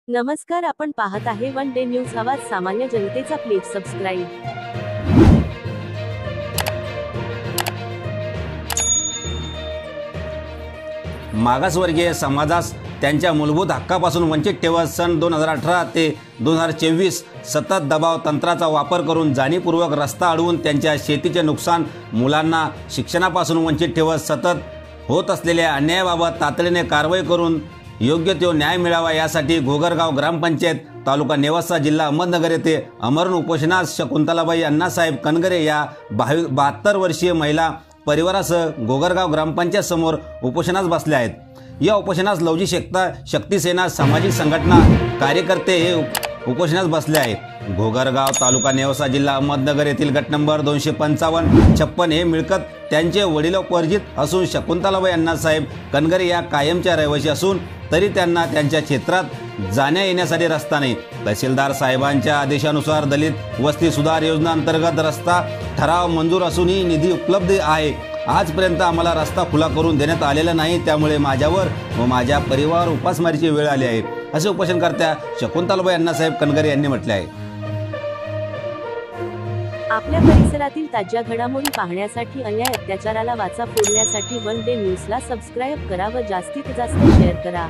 नमस्कार, आपण पाहत आहे वन डे न्यूज आवाज सामान्य जनतेचा. Please subscribe. मागासवर्गीय समाजास त्यांच्या मूलभूत हक्कापासून वंचित ठेवत सन 2018 ते 2024 सतत दबाव तंत्राचा वापर करून जाणीवपूर्वक रस्ता अडवून त्यांच्या शेतीचे नुकसान, मुलांना शिक्षणापासून वंचित ठेवत सतत होत असलेल्या अन्यायाबाबत तातडीने कारवाई करून योग्य तो न्याय मिळावा यासाठी घोगरगाव ग्रामपंचायत, तालुका नेवासा, जिल्हा अहमदनगर येथे अमरण उपोषणास शकुंतलाबाई अण्णासाहेब कनगरे या 72 वर्षीय महिला परिवारासह घोगरगाव ग्रामपंचायत समोर उपोषणास बसले आहेत. या उपोषणास लवजी शक्ती सेना, सामाजिक संघटना, कार्यकर्ते हे उपोषणास बसले आहेत. घोगरगाव, तालुका नेवासा, जिल्हा अहमदनगर येथील गट नंबर 255-56 हे मिळकत त्यांचे वडिलोपार्जित असून शकुंतलाबाई अण्णासाहेब कनगरे या कायमच्या रहिवासी असून तरी त्यांना त्यांच्या क्षेत्रात जाण्या येण्यासाठी रस्ता नाही. तहसीलदार साहेबांच्या आदेशानुसार दलित वस्ती सुधार योजना अंतर्गत रस्ता ठराव मंजूर असूनही निधी उपलब्ध आहे. आजपर्यंत आम्हाला रस्ता खुला करून देण्यात आलेला नाही. त्यामुळे माझ्यावर व माझ्या परिवारावर उपासमारीची वेळ आली आहे, असे उपोषणकर्त्या शकुंतलाबाई अण्णासाहेब कनगरे यांनी म्हटले आहे. आपल्या परिसरातील ताज्या घडामोडी पाहण्यासाठी, अन्याय अत्याचाराला वाचा फोडण्यासाठी वन डे न्यूजला सबस्क्राईब करा व जास्तीत जास्त शेअर करा.